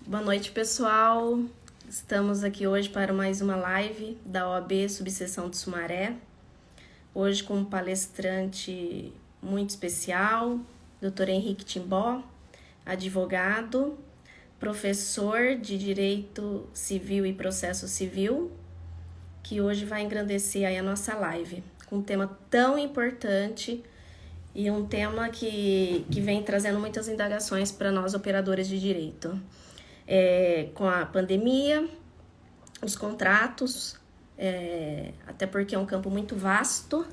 Boa noite, pessoal. Estamos aqui hoje para mais uma live da OAB Subseção de Sumaré. Hoje com um palestrante muito especial, Dr. Henrique Timbó, advogado, professor de Direito Civil e Processo Civil, que hoje vai engrandecer aí a nossa live com um tema tão importante e um tema que vem trazendo muitas indagações para nós operadores de direito. Com a pandemia, os contratos, até porque é um campo muito vasto,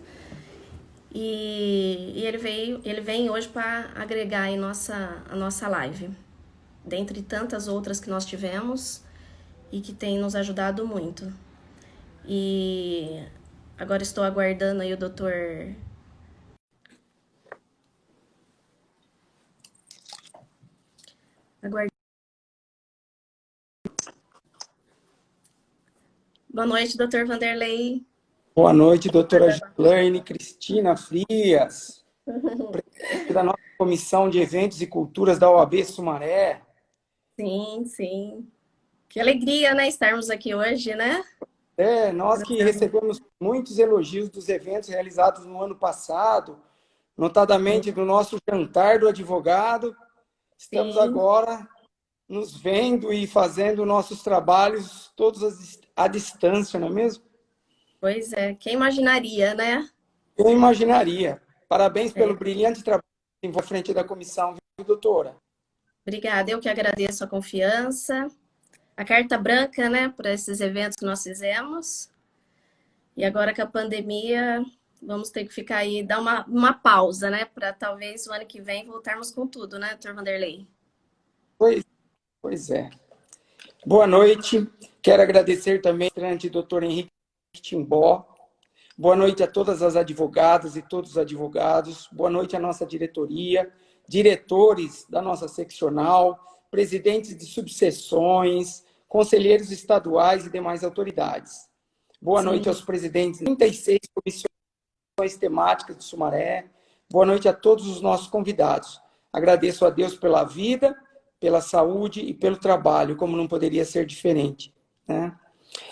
e ele vem hoje para agregar aí a nossa live, dentre tantas outras que nós tivemos e que tem nos ajudado muito. E agora estou aguardando aí o doutor... Boa noite, doutor Vanderlei. Boa noite, doutora Gislaine Cristina Frias, presidente da nossa Comissão de Eventos e Culturas da OAB Sumaré. Sim, sim. Que alegria, né, estarmos aqui hoje, né? Nós que recebemos muitos elogios dos eventos realizados no ano passado, notadamente do nosso jantar do advogado, estamos Sim. agora nos vendo e fazendo nossos trabalhos todos à distância, não é mesmo? Pois é, quem imaginaria, né? Eu imaginaria. Parabéns pelo brilhante trabalho à frente da comissão, viu, doutora? Obrigada, eu que agradeço a confiança, a carta branca, né, por esses eventos que nós fizemos. E agora com a pandemia, vamos ter que ficar aí, dar uma pausa, né, para talvez o ano que vem voltarmos com tudo, né, doutor Vanderlei? Pois é. Boa noite. Quero agradecer também ao doutor Henrique Timbó. Boa noite a todas as advogadas e todos os advogados. Boa noite à nossa diretoria, diretores da nossa seccional, presidentes de subseções, conselheiros estaduais e demais autoridades. Boa noite aos presidentes de 36 comissões temáticas de Sumaré. Boa noite a todos os nossos convidados. Agradeço a Deus pela vida, pela saúde e pelo trabalho, como não poderia ser diferente, né?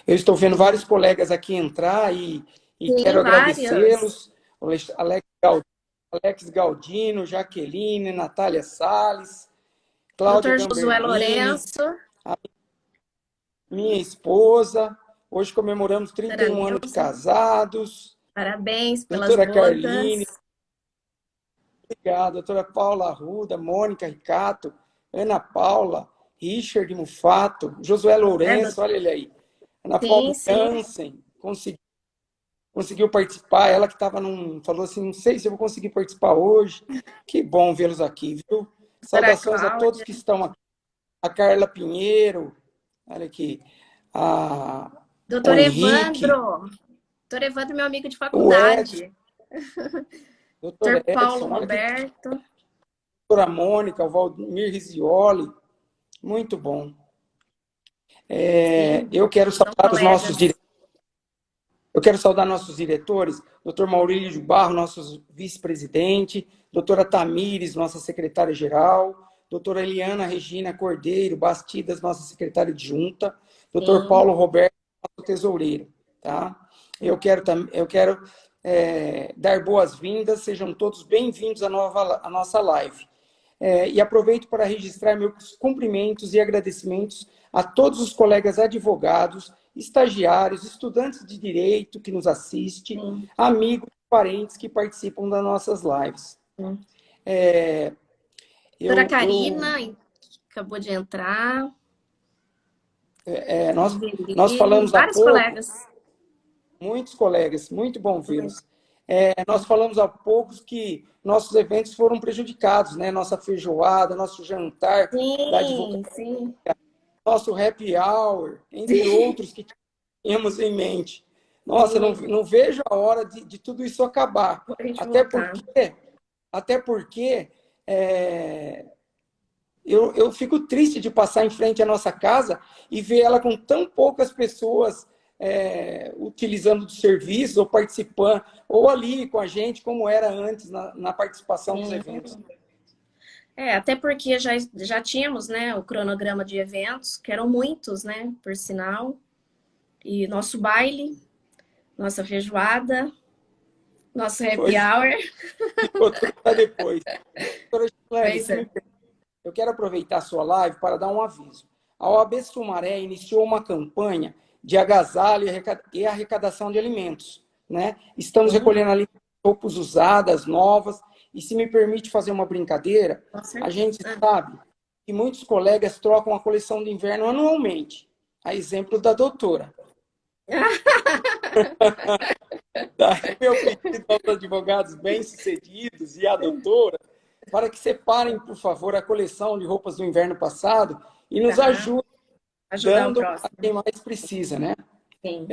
Eu estou vendo vários colegas aqui entrar e quero agradecê-los. Alex Galdino, Jaqueline, Natália Salles, Cláudia Doutor Josué Gambernini, Lourenço. minha esposa. Hoje comemoramos 31 anos de casados. Parabéns pelas Doutora bodas. Carline. Obrigado. Doutora Paula Arruda, Mônica Ricato, Ana Paula, Richard Mufato, Josué Lourenço, olha ele aí. Ana Paula Jansen, conseguiu participar. Ela que estava falou assim, não sei se eu vou conseguir participar hoje. Que bom vê-los aqui, viu? Saudações a todos que estão aqui. A Carla Pinheiro, olha aqui. Doutor Evandro. Doutor Evandro, meu amigo de faculdade. Doutor Paulo Roberto. Doutora Mônica, o Valmir Rizioli. Muito bom. Eu quero saudar os nossos diretores. Eu quero saudar nossos diretores, doutor Maurílio Barro, nosso vice-presidente, doutora Tamires, nossa secretária-geral, doutora Eliana Regina Cordeiro Bastidas, nossa secretária adjunta, doutor Paulo Roberto, nosso tesoureiro. Tá? Eu quero dar boas-vindas, sejam todos bem-vindos à nossa live. E aproveito para registrar meus cumprimentos e agradecimentos a todos os colegas advogados, estagiários, estudantes de direito que nos assistem, amigos, parentes que participam das nossas lives. Doutora Karina, acabou de entrar. Nós falamos há pouco... colegas. Muitos colegas, muito bom vê-los. Nós falamos há pouco que nossos eventos foram prejudicados, né? Nossa feijoada, nosso jantar da advocacia, nosso happy hour, entre outros que tínhamos em mente. Nossa, não vejo a hora de tudo isso acabar. Até porque eu fico triste de passar em frente à nossa casa e ver ela com tão poucas pessoas utilizando do serviço ou participando, ou ali com a gente, como era antes na participação dos eventos. Até porque já tínhamos, né, o cronograma de eventos, que eram muitos, né, por sinal, e nosso baile, nossa feijoada, nosso happy Pois hour. ficou tudo para depois. Doutora Gislene, Pois se me é. permite, eu quero aproveitar a sua live para dar um aviso. A OAB Sumaré iniciou uma campanha de agasalho e arrecadação de alimentos, né? Estamos Sim, recolhendo ali roupas usadas, novas, e se me permite fazer uma brincadeira, com a certeza. gente sabe que muitos colegas trocam a coleção de inverno anualmente, a exemplo da doutora. Daí meu pedido aos advogados bem-sucedidos e à doutora, para que separem, por favor, a coleção de roupas do inverno passado e nos Tá. ajudem Ajudar o dando a próximo. quem mais precisa, né? Sim.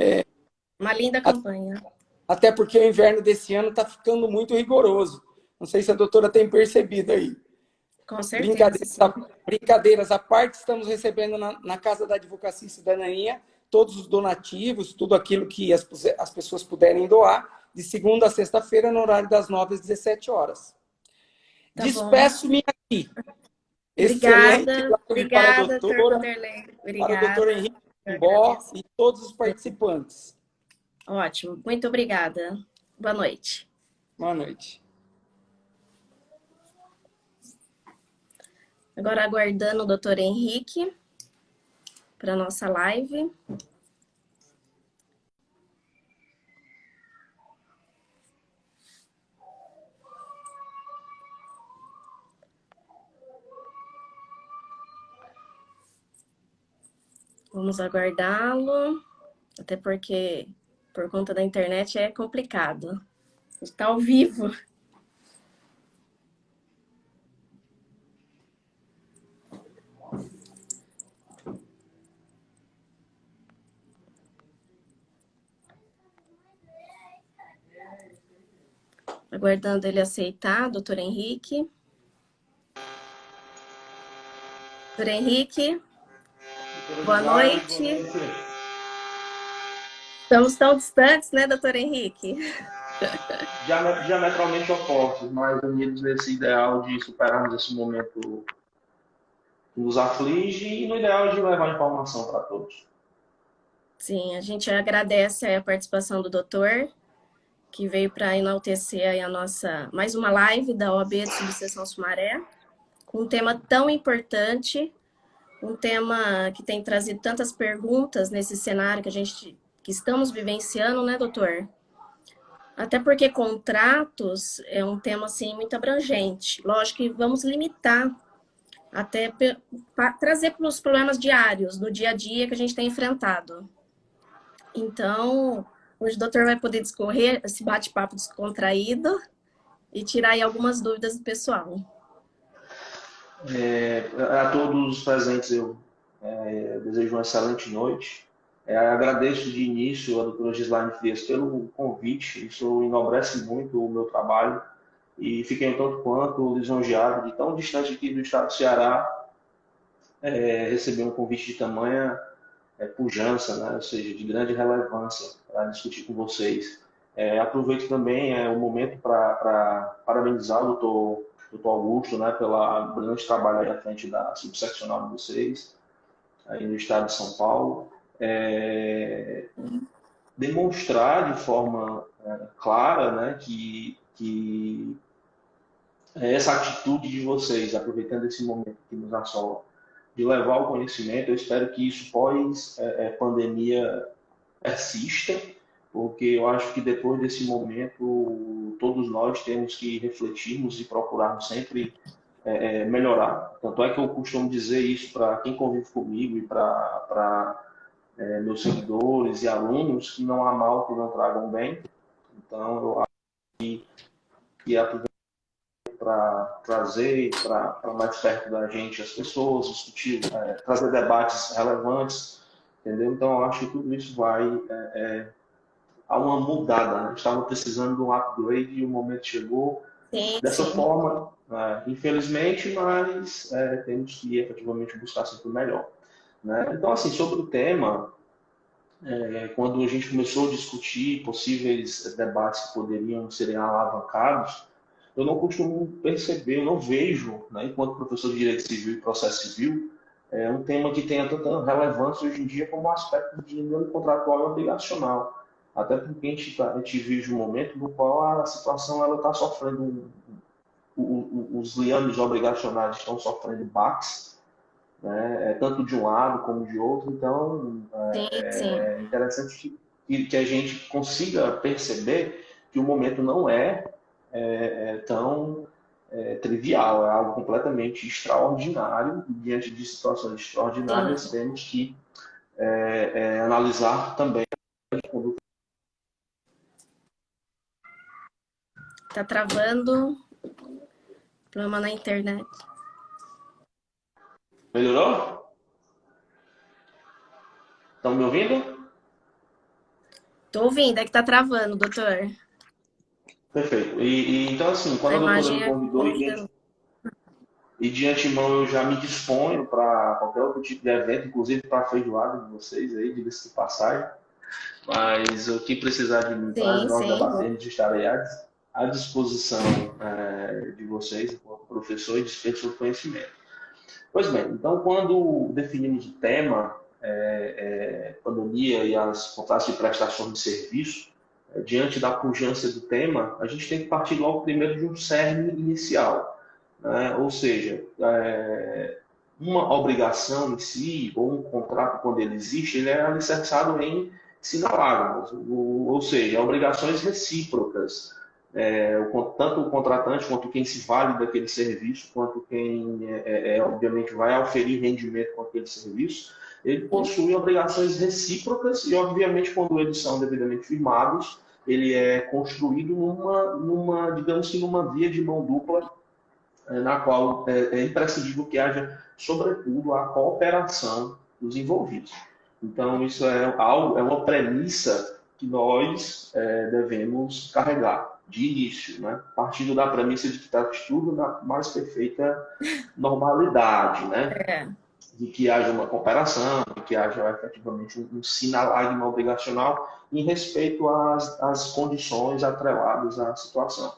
Uma linda campanha. Até porque o inverno desse ano está ficando muito rigoroso. Não sei se a doutora tem percebido aí. Com certeza, Brincadeiras sim. à, brincadeiras à parte, estamos recebendo na Casa da Advocacia e Cidadania todos os donativos, tudo aquilo que as pessoas puderem doar, de segunda a sexta-feira, no horário das 9 às 17 horas. Tá bom. Despeço-me aqui. Excelente Obrigada. live Obrigada, doutor Vanderlei. para o doutor Obrigada. Henrique Eu Timbó agradeço. e todos os participantes. Ótimo. Muito obrigada. Boa noite. Boa noite. Agora aguardando o doutor Henrique para nossa live. Vamos aguardá-lo, até porque por conta da internet é complicado. Está ao vivo. Aguardando ele aceitar, doutor Henrique. Doutor Henrique, boa noite. Estamos tão distantes, né, doutor Henrique? Diametralmente opostos, mas unidos nesse ideal de superarmos esse momento que nos aflige e no ideal de levar informação para todos. Sim, a gente agradece a participação do doutor, que veio para enaltecer aí a nossa mais uma live da OAB de Subseção Sumaré, com um tema tão importante, um tema que tem trazido tantas perguntas nesse cenário que estamos vivenciando, né, doutor? Até porque contratos é um tema assim muito abrangente. Lógico que vamos limitar até trazer para os problemas diários, do dia a dia que a gente tem enfrentado. Então, hoje o doutor vai poder discorrer esse bate-papo descontraído e tirar aí algumas dúvidas do pessoal. A todos os presentes eu desejo uma excelente noite. Agradeço de início a doutora Gislaine Frias pelo convite, isso enobrece muito o meu trabalho e fiquei um tanto quanto lisonjeado de tão distante aqui do estado do Ceará receber um convite de tamanha pujança, né? Ou seja, de grande relevância para discutir com vocês. Aproveito também o momento para parabenizar o doutor Augusto, né, pelo brilhante trabalho aí à frente da subseccional de vocês, aí no estado de São Paulo. Demonstrar de forma clara, né, que essa atitude de vocês, aproveitando esse momento que nos assola, de levar o conhecimento, eu espero que isso pós-pandemia persista, porque eu acho que depois desse momento todos nós temos que refletirmos e procurarmos sempre melhorar. Tanto é que eu costumo dizer isso para quem convive comigo e para meus seguidores e alunos, que não há mal que não tragam bem. Então eu acho que aproveitar para trazer para mais perto da gente as pessoas, discutir, trazer debates relevantes, entendeu? Então eu acho que tudo isso vai a uma mudada, né? Estavam precisando de um upgrade e o momento chegou Sim, dessa sim. forma, infelizmente, mas temos que efetivamente buscar sempre o melhor. Né? Então, assim, sobre o tema, quando a gente começou a discutir possíveis debates que poderiam serem alavancados, eu não costumo perceber, eu não vejo, né, enquanto professor de Direito Civil e Processo Civil, um tema que tenha tanta relevância hoje em dia como o aspecto de índole contratual e obrigacional. Até porque a gente vive um momento no qual a situação está sofrendo, os liames obrigacionais estão sofrendo baques, né, tanto de um lado como de outro, então Sim, sim. é interessante que a gente consiga perceber que o momento não tão trivial, é algo completamente extraordinário, e diante de situações extraordinárias Sim. temos que analisar também. Tá travando. Problema na internet. Melhorou? Estão me ouvindo? Tô ouvindo, é que tá travando, doutor. Perfeito. Então, assim, A quando a doutora imagem me é convidou, corrida. e de antemão eu já me disponho para qualquer outro tipo de evento, inclusive para a feijoada de vocês aí, diga-se de passagem. Mas o que precisar de mim para Sim, nós sim. debatermos, estarei à disposição de vocês, enquanto professor e dispenso do conhecimento. Pois bem, então quando definimos o tema, pandemia e as contratos de prestação de serviço, diante da pujança do tema, a gente tem que partir logo primeiro de um cerne inicial, né? Ou seja, uma obrigação em si, ou um contrato, quando ele existe, ele é alicerçado em sinalágoras, ou seja, obrigações recíprocas. Tanto o contratante quanto quem se vale daquele serviço, quanto quem, obviamente, vai oferir rendimento com aquele serviço, ele possui obrigações recíprocas e, obviamente, quando eles são devidamente firmados, ele é construído digamos que numa via de mão dupla, na qual é imprescindível que haja, sobretudo, a cooperação dos envolvidos. Então, isso é uma premissa que nós devemos carregar de início, né? Partindo da premissa de que está tudo na mais perfeita normalidade, né? É. De que haja uma cooperação, de que haja efetivamente um sinalagma obrigacional em respeito às condições atreladas à situação.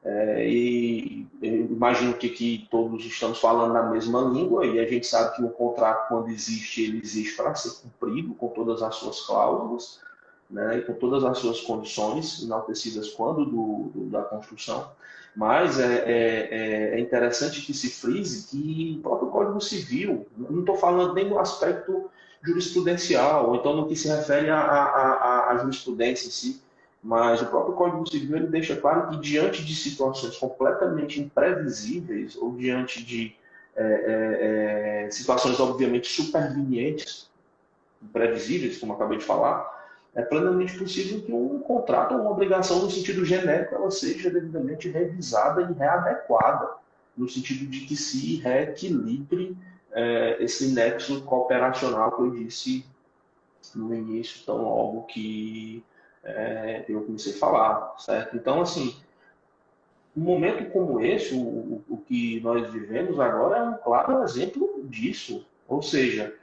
E eu imagino que todos estamos falando na mesma língua, e a gente sabe que um contrato, quando existe, ele existe para ser cumprido, com todas as suas cláusulas, né, e com todas as suas condições enaltecidas quando da construção. Mas é interessante que se frise que o próprio Código Civil, não estou falando nem do aspecto jurisprudencial, ou então no que se refere à jurisprudência em si, mas o próprio Código Civil ele deixa claro que, diante de situações completamente imprevisíveis, ou diante de situações obviamente supervenientes, imprevisíveis, como eu acabei de falar, é plenamente possível que um contrato ou uma obrigação no sentido genérico ela seja devidamente revisada e readequada, no sentido de que se reequilibre esse nexo cooperacional que eu disse no início, tão logo que eu comecei a falar, certo? Então, assim, um momento como esse, o que nós vivemos agora, é um claro exemplo disso. Ou seja,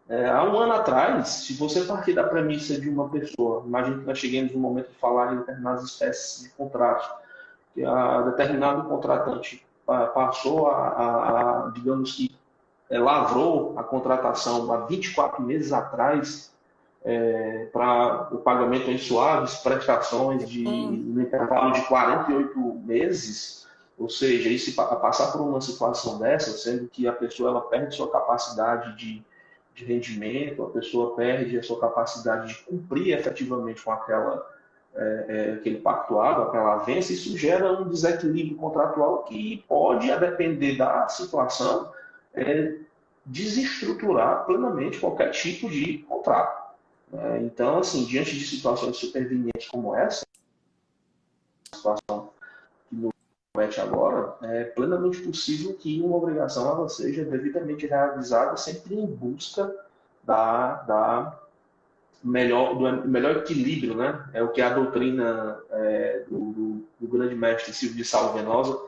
há um ano atrás, se você partir da premissa de uma pessoa, imagina que nós cheguemos no momento de falar em determinadas espécies de contratos, que a determinado contratante passou digamos que, lavrou a contratação há 24 meses atrás, para o pagamento em suaves prestações no intervalo de 48 meses, ou seja, isso passar por uma situação dessa, sendo que a pessoa ela perde sua capacidade de rendimento, a pessoa perde a sua capacidade de cumprir efetivamente com aquele pactuado, aquela avença, isso gera um desequilíbrio contratual que pode, a depender da situação, desestruturar plenamente qualquer tipo de contrato. Então, assim, diante de situações supervenientes como essa, a situação que nos mete agora, é plenamente possível que uma obrigação ela seja devidamente realizada, sempre em busca do melhor equilíbrio, né? É o que a doutrina do grande mestre Silvio de Salvenosa,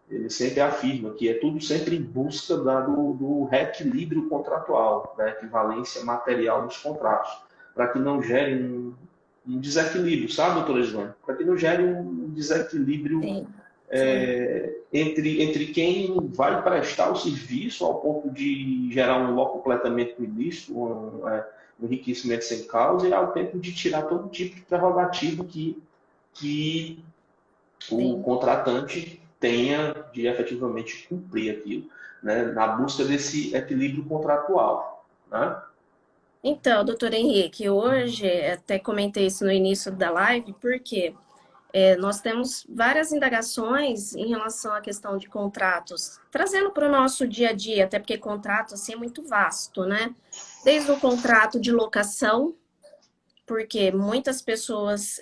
ele sempre afirma, que é tudo sempre em busca do reequilíbrio contratual, da equivalência material dos contratos, para que não gere um desequilíbrio, sabe, doutora Islane? Para que não gere um desequilíbrio Sim. Sim. entre quem vai prestar o serviço ao ponto de gerar um completamente ilícito, um enriquecimento sem causa, e ao tempo de tirar todo tipo de prerrogativa que o Sim. contratante tenha de efetivamente cumprir aquilo, né, na busca desse equilíbrio contratual, né? Então, doutor Henrique, hoje até comentei isso no início da live, porque nós temos várias indagações em relação à questão de contratos, trazendo para o nosso dia a dia, até porque contrato assim é muito vasto, né? Desde o contrato de locação, porque muitas pessoas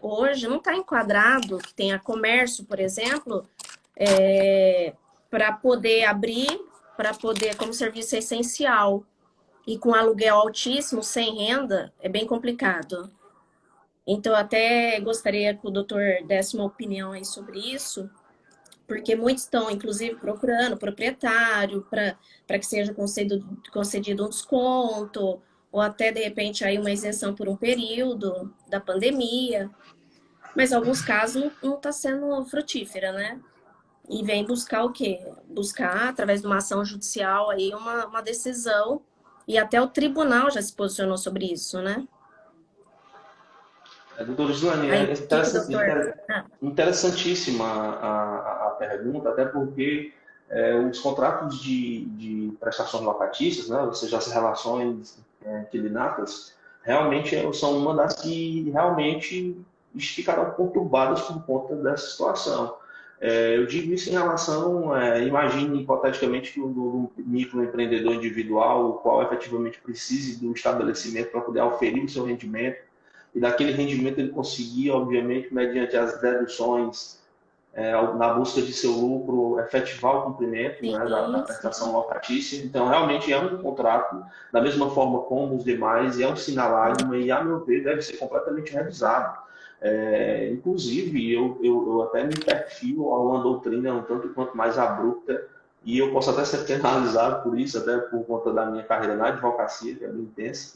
hoje não está enquadrado que tenha comércio, por exemplo, para poder abrir, para poder como serviço essencial. E com aluguel altíssimo, sem renda, é bem complicado. Então, até gostaria que o doutor desse uma opinião aí sobre isso, porque muitos estão, inclusive, procurando proprietário para que seja concedido um desconto, ou até, de repente, aí uma isenção por um período da pandemia. Mas em alguns casos não está sendo frutífera, né? E vem buscar o quê? Buscar, através de uma ação judicial, aí uma decisão, e até o tribunal já se posicionou sobre isso, né? Doutor Gislaine, Aí, é o que que o doutor... Ah, interessantíssima a pergunta, até porque os contratos de prestações locatícias, né, ou seja, as relações inquilinatas, realmente são uma das que realmente ficaram conturbadas por conta dessa situação. Eu digo isso em relação, imagine hipoteticamente que o microempreendedor individual, o qual efetivamente precise do estabelecimento para poder oferir o seu rendimento, e daquele rendimento ele conseguir, obviamente, mediante as deduções, na busca de seu lucro, efetivar o cumprimento, né, da sim, prestação sim. locatícia. Então, realmente é um contrato, da mesma forma como os demais, e é um sinalagma e, a meu ver, deve ser completamente revisado. Inclusive, eu até me perfilo a uma doutrina um tanto quanto mais abrupta, e eu posso até ser penalizado por isso, até por conta da minha carreira na advocacia, que é bem intensa.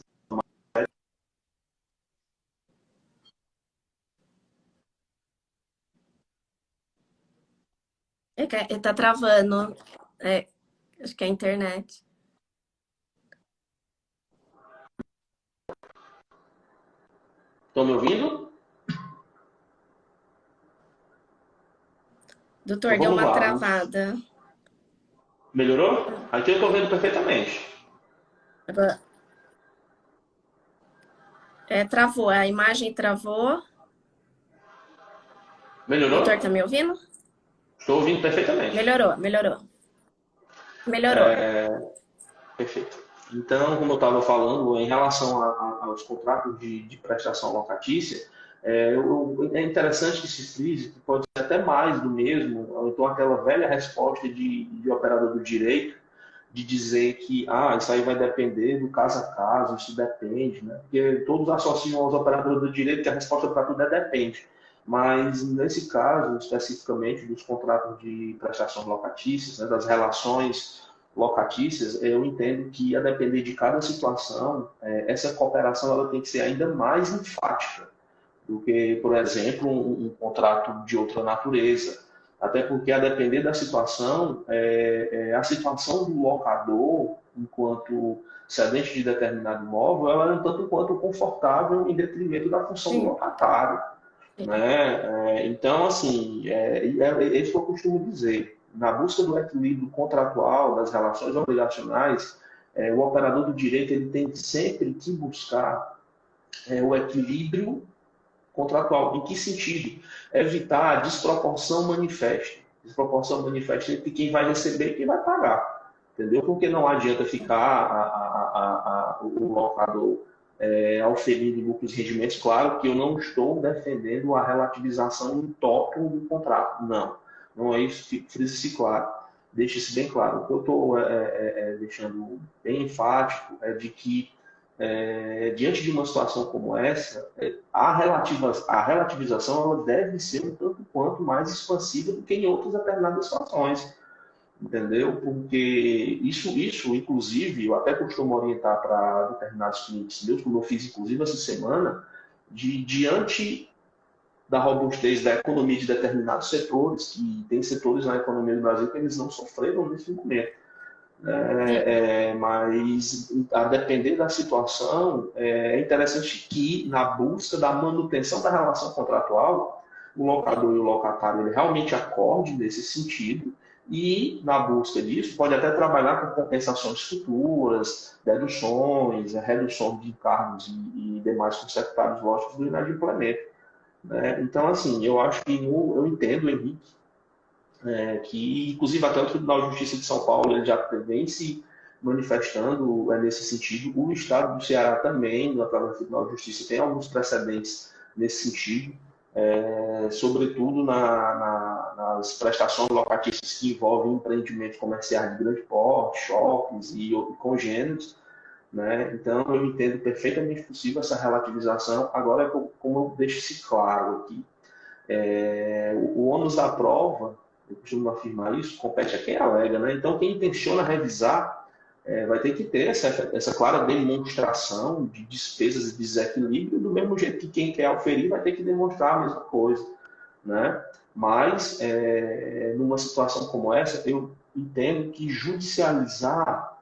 É que tá travando. É, acho que é a internet. Estão me ouvindo? Então Doutor, deu vamos uma lá. travada. Melhorou? Aqui eu estou vendo perfeitamente. Agora, travou, a imagem travou. Doutor, tá Melhorou? me ouvindo? Estou ouvindo perfeitamente. Melhorou, melhorou. Melhorou. Perfeito. Então, como eu estava falando, em relação aos contratos de prestação locatícia, é interessante que se frise que pode ser até mais do mesmo, ou então aquela velha resposta de operador do direito, de dizer que isso aí vai depender do caso a caso, isso depende, né? Porque todos associam aos operadores do direito que a resposta para tudo é depende. Mas nesse caso, especificamente dos contratos de prestações locatícias, né, das relações locatícias, eu entendo que, a depender de cada situação, essa cooperação ela tem que ser ainda mais enfática do que, por exemplo, um contrato de outra natureza. Até porque, a depender da situação, a situação do locador, enquanto cedente de determinado imóvel, ela é um tanto quanto confortável em detrimento da função do Sim, locatário. sim. Né? Então, assim, é isso que eu costumo dizer. Na busca do equilíbrio contratual, das relações obrigacionais, o operador do direito ele tem sempre que buscar o equilíbrio contratual. Em que sentido? Evitar a desproporção manifesta. Desproporção manifesta entre quem vai receber e quem vai pagar. Entendeu? Porque não adianta ficar o locador auferindo lucros e rendimentos. Claro que eu não estou defendendo a relativização do tópico do contrato. Não. Não é isso. Frise-se claro. Deixe isso bem claro. O que eu estou deixando bem enfático é de que diante de uma situação como essa, a relativização ela deve ser um tanto quanto mais expansiva do que em outras determinadas situações, entendeu? Porque isso, inclusive, eu até costumo orientar para determinados clientes meus, como eu fiz inclusive essa semana, diante da robustez da economia de determinados setores, que tem setores na economia do Brasil que eles não sofreram nesse momento. Mas, a depender da situação, é interessante que, na busca da manutenção da relação contratual, o locador e o locatário ele realmente acorde nesse sentido e, na busca disso, pode até trabalhar com compensações futuras, deduções, redução de encargos e demais consecutados lógicos do inadimplemento. Né? Então, assim, eu acho que eu entendo, Henrique, que inclusive até o Tribunal de Justiça de São Paulo ele já vem se manifestando nesse sentido. O Estado do Ceará também, através do Tribunal de Justiça, tem alguns precedentes nesse sentido, sobretudo nas prestações locatícias que envolvem empreendimentos comerciais de grande porte, shoppings e congêneros. Né? Então, eu entendo perfeitamente possível essa relativização. Agora, como eu deixo isso claro aqui, o ônus da prova, eu costumo afirmar isso, compete a quem alega. Né? Então, quem intenciona revisar vai ter que ter essa clara demonstração de despesas e desequilíbrio, do mesmo jeito que quem quer auferir vai ter que demonstrar a mesma coisa. Né? Mas, numa situação como essa, eu entendo que judicializar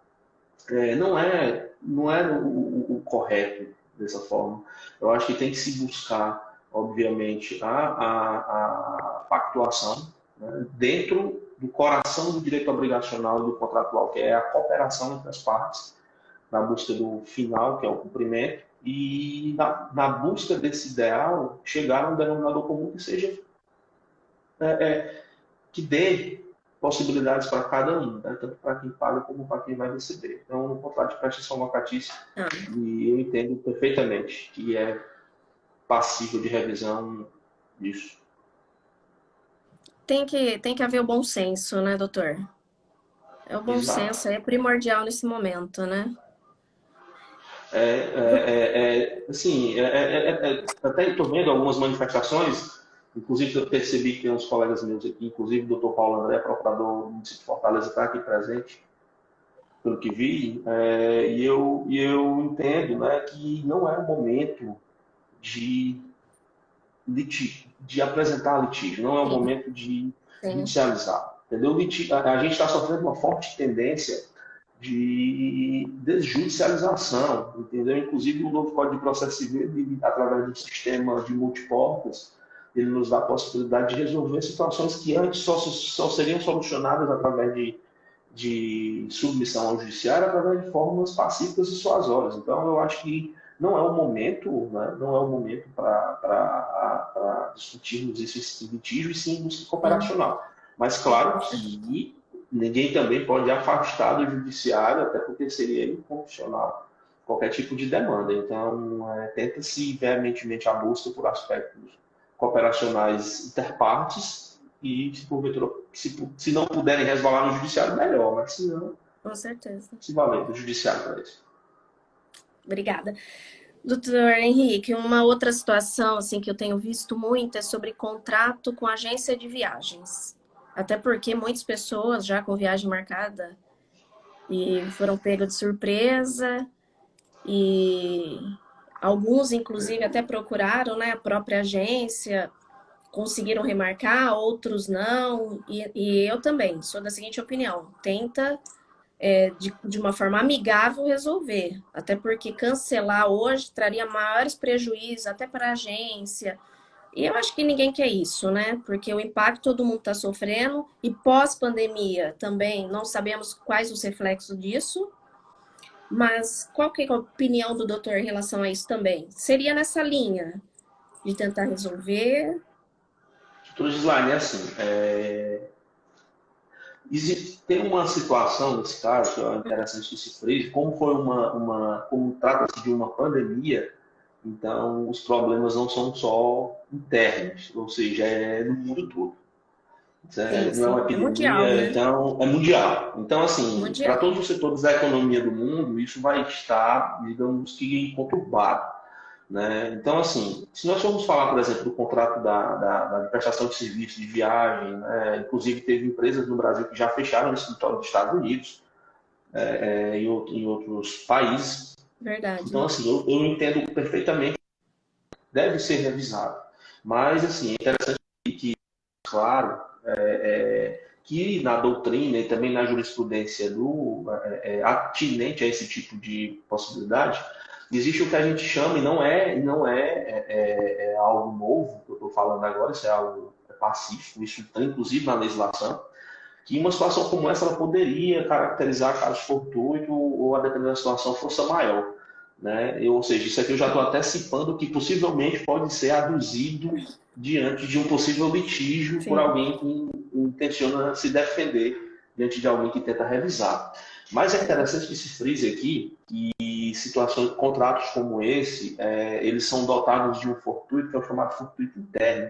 não é o correto dessa forma. Eu acho que tem que se buscar, obviamente, a pactuação, né, dentro do coração do direito obrigacional e do contratual, que é a cooperação entre as partes, na busca do final, que é o cumprimento, e na busca desse ideal, chegar a um denominador comum que seja que dê possibilidades para cada um, né? Tanto para quem paga como para quem vai receber. Então, no contrato de prestação locatícia, e eu entendo perfeitamente que é passível de revisão disso. Tem que haver o bom senso, né, doutor? O bom Exato. senso é primordial nesse momento, né? Assim, até estou vendo algumas manifestações, inclusive eu percebi que tem uns colegas meus aqui, inclusive o Dr. Paulo André, procurador do município de Fortaleza, está aqui presente, pelo que vi, e eu entendo, né, que não é o momento de apresentar litígio, não é o Sim, momento de sim, judicializar. Entendeu? A gente está sofrendo uma forte tendência de desjudicialização, entendeu? Inclusive o novo Código de Processo Civil, através do sistema de multiportas, ele nos dá a possibilidade de resolver situações que antes só seriam solucionadas através de submissão ao judiciário, através de formas pacíficas e suasórias. Então, eu acho que não é o momento, né? Não é o momento para discutirmos esse litígio, e sim busca sim. cooperacional. Mas, claro que ninguém também pode afastar do judiciário, até porque seria inconstitucional qualquer tipo de demanda. Então, tenta-se veementemente a busca por aspectos cooperacionais interpartes e, se porventura, se não puderem resvalar no judiciário, melhor, mas se não, Com certeza. se valer do judiciário para isso. Obrigada. Doutor Henrique, uma outra situação assim, que eu tenho visto muito é sobre contrato com agência de viagens. Até porque muitas pessoas já com viagem marcada e foram pegas de surpresa e alguns, inclusive, até procuraram, né, a própria agência, conseguiram remarcar, outros não. E eu também sou da seguinte opinião: tenta de uma forma amigável resolver. Até porque cancelar hoje traria maiores prejuízos até para a agência. E eu acho que ninguém quer isso, né? Porque o impacto todo mundo está sofrendo e pós-pandemia também não sabemos quais os reflexos disso. Mas qual que é a opinião do doutor em relação a isso também? Seria nessa linha de tentar resolver? Doutor Gislaine, assim, tem uma situação nesse caso que é interessante que se frise, como foi como trata-se de uma pandemia, então os problemas não são só internos, ou seja, é no mundo todo. Sim, Não é uma sim. É mundial, epidemia, né? então é mundial. Então, assim, para Mundial. todos os setores da economia do mundo, isso vai estar, digamos que, conturbado. Né? Então, assim, se nós formos falar, por exemplo, do contrato da prestação de serviço de viagem, né? Inclusive teve empresas no Brasil que já fecharam esse escritório dos Estados Unidos, em outros países. Então, Verdade. assim, eu entendo perfeitamente que deve ser revisado. Mas, assim, é interessante que, claro, que na doutrina e também na jurisprudência atinente a esse tipo de possibilidade, existe o que a gente chama, e não é algo novo que eu estou falando agora, isso é algo pacífico, isso está inclusive na legislação, que uma situação como essa ela poderia caracterizar caso fortuito ou, a depender da situação, força maior. Né? Ou seja, isso aqui eu já estou antecipando que possivelmente pode ser aduzido diante de um possível litígio por Sim. alguém que intenciona se defender diante de alguém que tenta revisar. Mas é interessante que se frise aqui que situações, contratos como esse, eles são dotados de um fortuito, que é o chamado fortuito interno.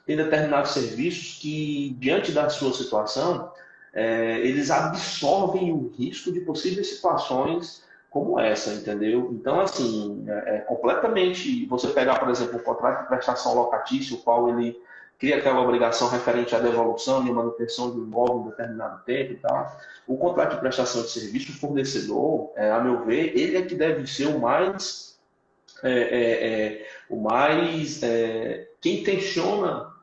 Tem determinados serviços que, diante da sua situação, eles absorvem o risco de possíveis situações como essa, entendeu? Então, assim, completamente. Você pegar, por exemplo, um contrato de prestação locatícia, o qual ele cria aquela obrigação referente à devolução e manutenção do imóvel em determinado tempo e tal. O contrato de prestação de serviço, o fornecedor, a meu ver, ele é que deve ser que intenciona,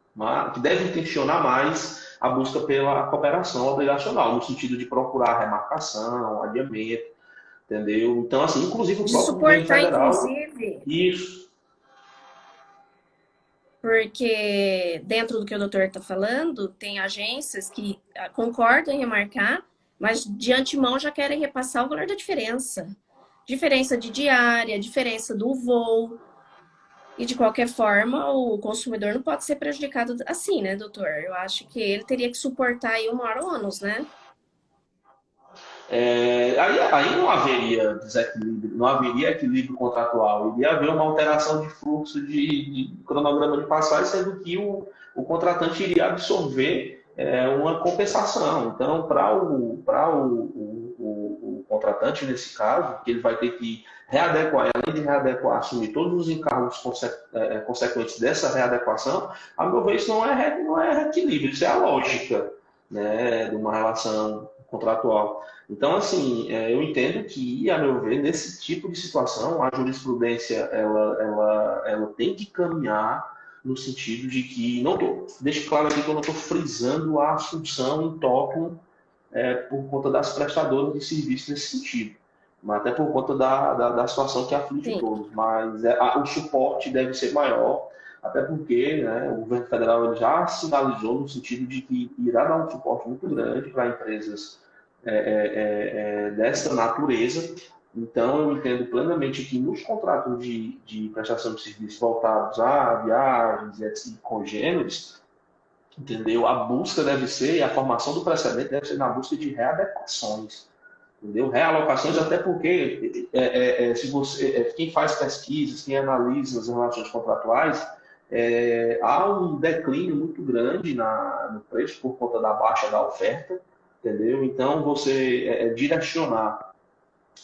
que deve intencionar mais a busca pela cooperação obrigacional, no sentido de procurar remarcação, adiamento, entendeu? Então, assim, inclusive o De próprio governo suportar, federal, inclusive, isso, porque dentro do que o doutor está falando, tem agências que concordam em remarcar, mas de antemão já querem repassar o valor da diferença. Diferença de diária, diferença do voo. E de qualquer forma, o consumidor não pode ser prejudicado assim, né, doutor? Eu acho que ele teria que suportar aí o maior ônus, né? aí não haveria desequilíbrio, não haveria equilíbrio contratual, iria haver uma alteração de fluxo de cronograma de passagem, sendo que o contratante iria absorver uma compensação. Então, para o contratante, nesse caso, que ele vai ter que readequar, além de readequar, assumir todos os encargos consequentes dessa readequação, a meu ver, isso não é equilíbrio, isso é a lógica, né, de uma relação contratual. Então, assim, eu entendo que, a meu ver, nesse tipo de situação, a jurisprudência ela tem que caminhar no sentido de que, deixe claro aqui que eu não estou frisando a assunção em tópico por conta das prestadoras de serviço nesse sentido, mas até por conta da situação que aflige Sim. todos. Mas o suporte deve ser maior, até porque, né, o governo federal ele já sinalizou no sentido de que irá dar um suporte muito grande para empresas dessa natureza. Então, eu entendo plenamente que nos contratos de prestação de serviços voltados a viagens e congêneres, entendeu? A busca deve ser, a formação do precedente deve ser na busca de readequações, entendeu? Realocações, até porque se quem faz pesquisas, quem analisa as relações contratuais, há um declínio muito grande no preço por conta da baixa da oferta, entendeu? Então, você direcionar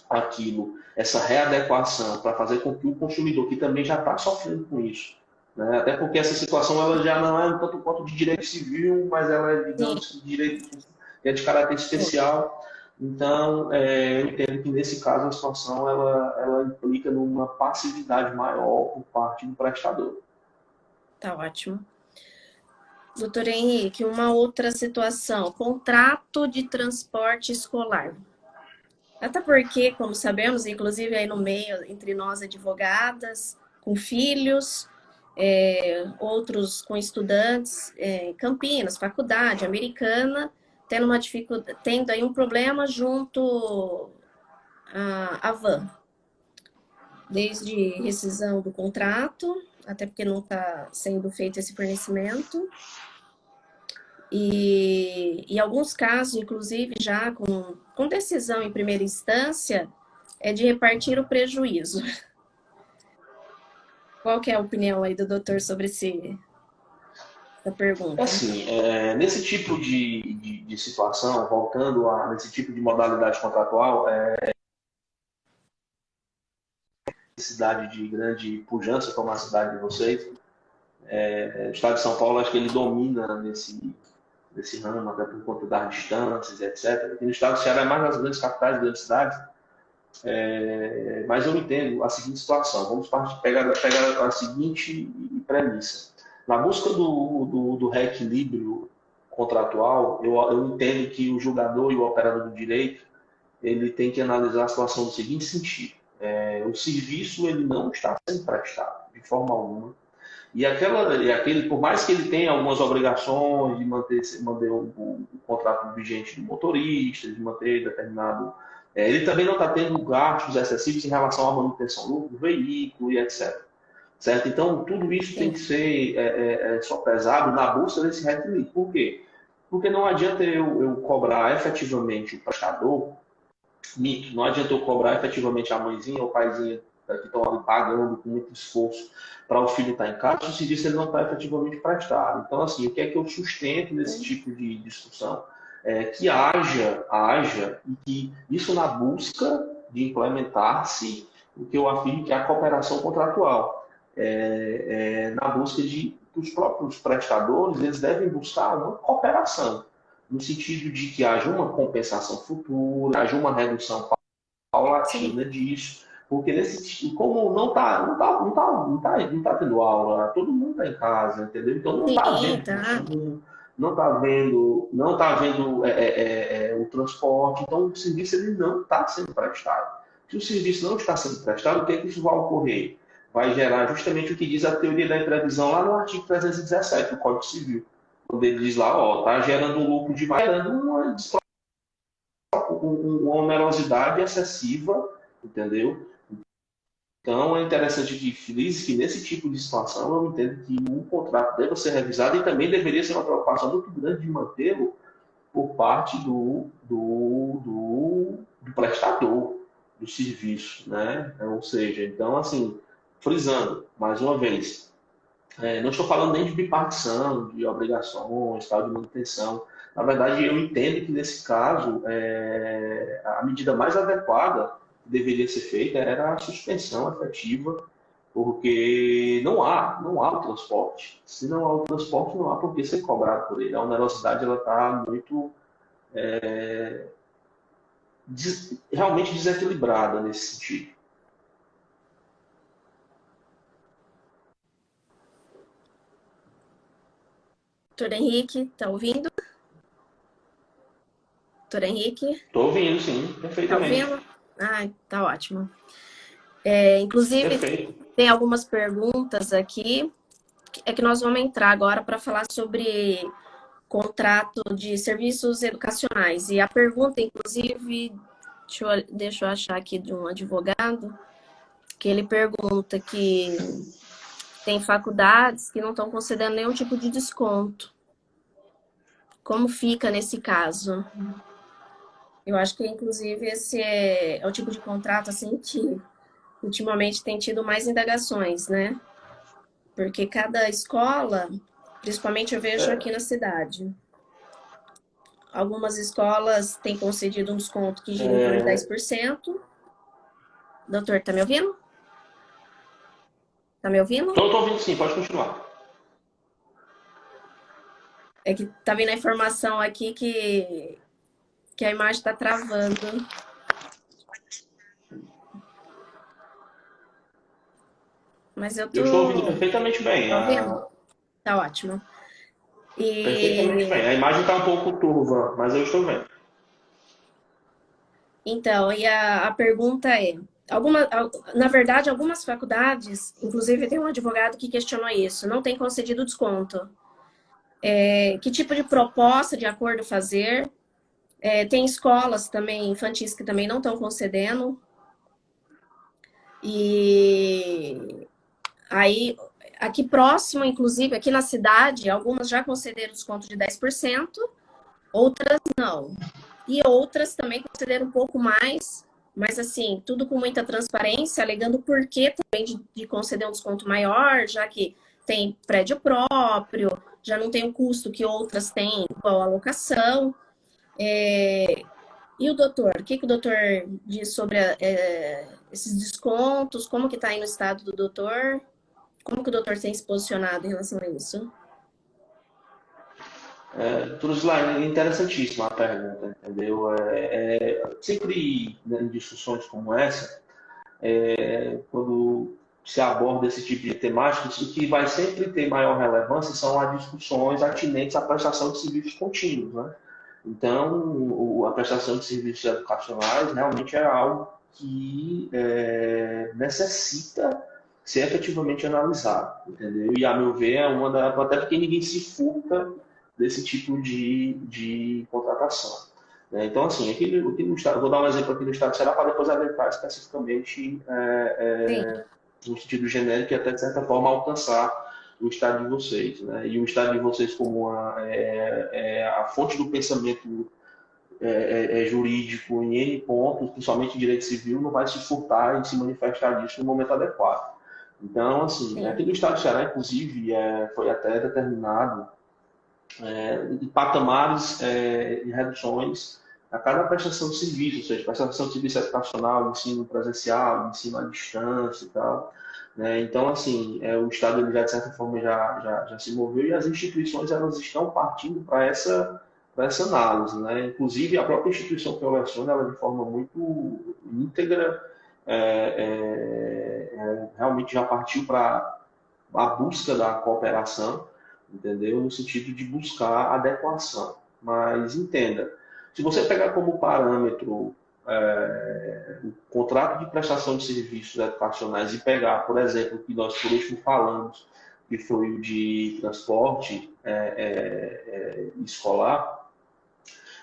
aquilo, essa readequação, para fazer com que o consumidor, que também já está sofrendo com isso, né? Até porque essa situação ela já não é um tanto quanto de direito civil, mas ela é, Sim, digamos, de caráter sim. especial. Então, eu entendo que nesse caso a situação ela implica numa passividade maior por parte do prestador. Tá ótimo. Doutor Henrique, uma outra situação, contrato de transporte escolar. Até porque, como sabemos, inclusive aí no meio, entre nós advogadas, com filhos, outros com estudantes, Campinas, faculdade, americana, tendo uma dificuldade, tendo aí um problema junto à van, desde rescisão do contrato, até porque não está sendo feito esse fornecimento, e em alguns casos, inclusive, já com decisão em primeira instância, é de repartir o prejuízo. Qual que é a opinião aí do doutor sobre essa pergunta? Assim, nesse tipo de situação, voltando nesse tipo de modalidade contratual, cidade de grande pujança, como a cidade de vocês, o estado de São Paulo, acho que ele domina nesse ramo, até por conta das distâncias, etc. Aqui no estado do Ceará é mais nas grandes capitais, grandes cidades, mas eu entendo a seguinte situação. Vamos pegar a seguinte premissa. Na busca do reequilíbrio contratual, eu entendo que o julgador e o operador do direito ele tem que analisar a situação do seguinte sentido: o serviço ele não está sendo prestado de forma alguma e aquele, por mais que ele tenha algumas obrigações de manter o contrato vigente do motorista, de manter determinado. Ele também não está tendo gastos excessivos em relação à manutenção do veículo e etc. Certo? Então, tudo isso tem Sim. que ser só pesado na busca desse reequilíbrio. Por quê? Porque não adianta eu cobrar efetivamente o prestador, mito, não adianta eu cobrar efetivamente a mãezinha ou o paizinho que estão ali pagando com muito esforço para o filho estar em casa, se diz que ele não está efetivamente prestado. Então, assim, o que é que eu sustento nesse tipo de discussão? Que haja, e que isso na busca de implementar-se o que eu afirmo que é a cooperação contratual. Na busca de os próprios prestadores, eles devem buscar uma cooperação, no sentido de que haja uma compensação futura, haja uma redução Sim. paulatina disso, porque como não tá tendo aula, todo mundo está em casa, entendeu? Então não está Sim, havendo tá. consumo, não está vendo o transporte, então o serviço ele não está sendo prestado. Se o serviço não está sendo prestado, o que é que isso vai ocorrer? Vai gerar justamente o que diz a teoria da imprevisão lá no artigo 317 do Código Civil, quando ele diz lá, ó, tá gerando um lucro demais, gerando uma onerosidade excessiva, entendeu? Então é interessante que frise que nesse tipo de situação eu entendo que o contrato deve ser revisado e também deveria ser uma preocupação muito grande de mantê-lo por parte do prestador do serviço, né? Ou seja, então assim, frisando mais uma vez, não estou falando nem de bipartição, de obrigações, tal, de manutenção. Na verdade, eu entendo que nesse caso a medida mais adequada que deveria ser feita era a suspensão efetiva, porque não há o transporte. Se não há o transporte, não há por que ser cobrado por ele. A onerosidade ela está muito realmente desequilibrada nesse sentido. Doutor Henrique, tá ouvindo? Doutor Henrique, Estou ouvindo, sim, tá perfeitamente. ouvindo? Ah, tá ótimo. Inclusive, Perfeito. tem algumas perguntas aqui. É que nós vamos entrar agora para falar sobre contrato de serviços educacionais. E a pergunta, inclusive, deixa eu achar aqui de um advogado, que ele pergunta que tem faculdades que não estão concedendo nenhum tipo de desconto. Como fica nesse caso? Eu acho que, inclusive, esse é o tipo de contrato assim que ultimamente tem tido mais indagações, né? Porque cada escola, principalmente eu vejo aqui na cidade, algumas escolas têm concedido um desconto que gira em torno de É, 10%. Doutor, tá me ouvindo? Tá me ouvindo? Estou ouvindo, sim, pode continuar. É que tá vindo a informação aqui que a imagem tá travando. Mas eu Eu estou ouvindo tô. perfeitamente bem. Tá ouvindo? Tá ótimo. Perfeitamente E bem. A imagem está um pouco turva, mas eu estou vendo. então, a pergunta é: na verdade, algumas faculdades, inclusive tem um advogado que questionou isso, não tem concedido desconto. Que tipo de proposta de acordo fazer? Tem escolas também infantis que também não estão concedendo. E aí, aqui próximo, inclusive, aqui na cidade, algumas já concederam desconto de 10%, outras não. E outras também concederam um pouco mais, mas assim, tudo com muita transparência, alegando o porquê também de conceder um desconto maior, já que tem prédio próprio, já não tem o custo que outras têm, igual a locação. E o doutor, o que o doutor diz sobre esses descontos? Como que está aí no estado do doutor? Como que o doutor tem se posicionado em relação a isso? Truzla, é interessantíssima a pergunta, entendeu? Sempre né, em discussões como essa, quando se aborda esse tipo de temáticas, o que vai sempre ter maior relevância são as discussões atinentes à prestação de serviços contínuos, né? Então, a prestação de serviços educacionais realmente é algo que necessita ser efetivamente analisado, entendeu? E, a meu ver, até porque ninguém se furta desse tipo de contratação. Né? Então, assim, aqui no Estado, vou dar um exemplo aqui no Estado do Ceará para depois adentrar especificamente Sim. no sentido genérico e até, de certa forma, alcançar o estado de vocês. Né? E o estado de vocês como a fonte do pensamento jurídico em N pontos, principalmente em direito civil, não vai se furtar e se manifestar disso no momento adequado. Então, assim, aqui Sim. no estado do Ceará, inclusive, foi até determinado patamares e reduções a cada prestação de serviço, ou seja, prestação de serviço educacional, ensino presencial, ensino à distância e tal. Né? Então, assim, o Estado, ele já, de certa forma, já se moveu e as instituições elas estão partindo para essa análise. Né? Inclusive, a própria instituição que eu leciono, ela de forma muito íntegra, realmente já partiu para a busca da cooperação, entendeu? No sentido de buscar adequação. Mas entenda, se você pegar como parâmetro o contrato de prestação de serviços educacionais e pegar, por exemplo, o que nós por último falamos, que foi o de transporte escolar,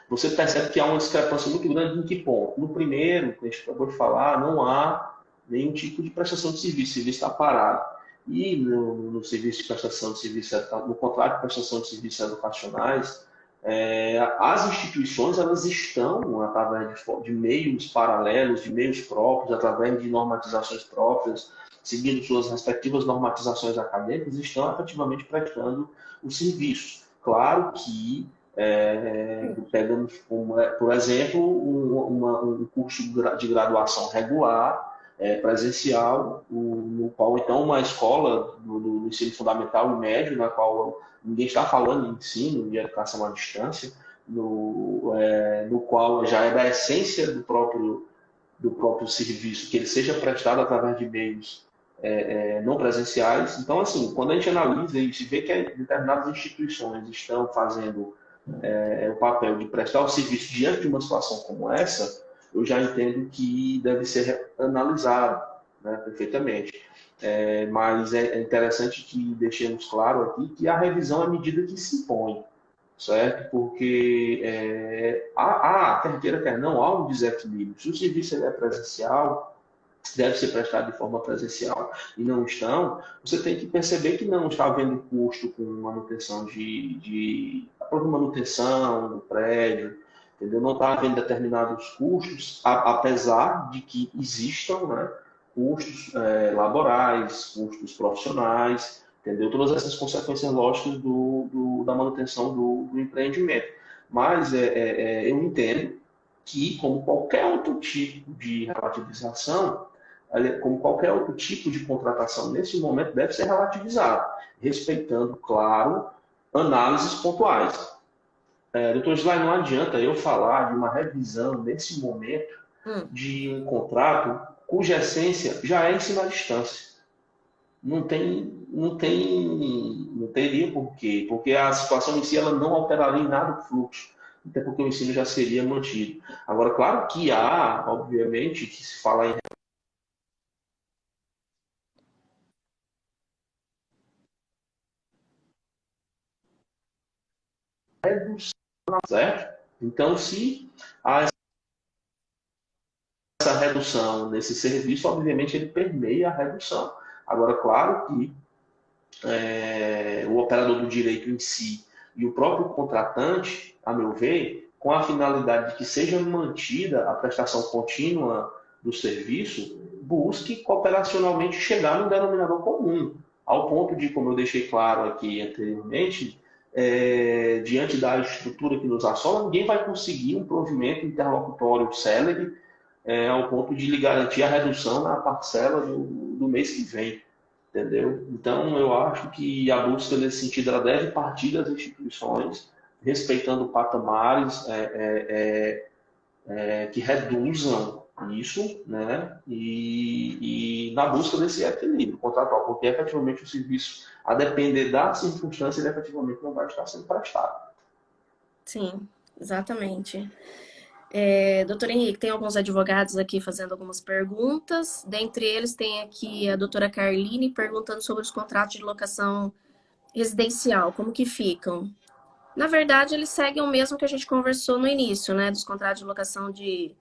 você percebe que há uma discrepância muito grande em que ponto? No primeiro, que a gente acabou de falar, não há nenhum tipo de prestação de serviço, o serviço está parado. E no serviço de prestação de serviço, no contrato de prestação de serviços educacionais, as instituições elas estão, através de meios paralelos, de meios próprios, através de normatizações próprias, seguindo suas respectivas normatizações acadêmicas, estão efetivamente prestando o serviço. Claro que pegando, por exemplo, um curso de graduação regular, presencial, no qual, então, uma escola do ensino fundamental e médio, na qual ninguém está falando de ensino, de educação à distância, no qual já é da essência do próprio serviço, que ele seja prestado através de meios não presenciais. Então, assim, quando a gente analisa e se vê que determinadas instituições estão fazendo o papel de prestar o serviço diante de uma situação como essa, eu já entendo que deve ser analisado, né, perfeitamente. Mas é interessante que deixemos claro aqui que a revisão é a medida que se impõe, certo? Porque quer queira, quer não, há um desequilíbrio. Se o serviço é presencial, deve ser prestado de forma presencial e não estão, você tem que perceber que não está havendo custo com manutenção a própria manutenção do prédio, entendeu? Não está havendo determinados custos, apesar de que existam, né, custos laborais, custos profissionais, entendeu? Todas essas consequências lógicas da manutenção do empreendimento. Mas eu entendo que, como qualquer outro tipo de relativização, como qualquer outro tipo de contratação nesse momento, deve ser relativizado, respeitando, claro, análises pontuais. Doutor Slay, não adianta eu falar de uma revisão nesse momento de um contrato cuja essência já é ensino à distância. Não teria porquê, porque a situação em si ela não alteraria em nada o fluxo, até porque o ensino já seria mantido. Agora, claro que há, obviamente, que se fala em redução, certo? Então, se há essa redução nesse serviço, obviamente ele permeia a redução. Agora, claro que o operador do direito em si e o próprio contratante, a meu ver, com a finalidade de que seja mantida a prestação contínua do serviço, busque cooperacionalmente chegar num denominador comum, ao ponto de, como eu deixei claro aqui anteriormente, diante da estrutura que nos assola, ninguém vai conseguir um provimento interlocutório célere ao ponto de lhe garantir a redução na parcela do mês que vem. Entendeu? Então, eu acho que a busca nesse sentido ela deve partir das instituições, respeitando patamares que reduzam isso, né? E na busca desse equilíbrio contratual, porque efetivamente o serviço, a depender da circunstância, ele efetivamente não vai estar sendo prestado. Sim, exatamente. Doutor Henrique, tem alguns advogados aqui fazendo algumas perguntas. Dentre eles tem aqui a doutora Carline perguntando sobre os contratos de locação residencial, como que ficam? Na verdade, eles seguem o mesmo que a gente conversou no início, né? Dos contratos de locação de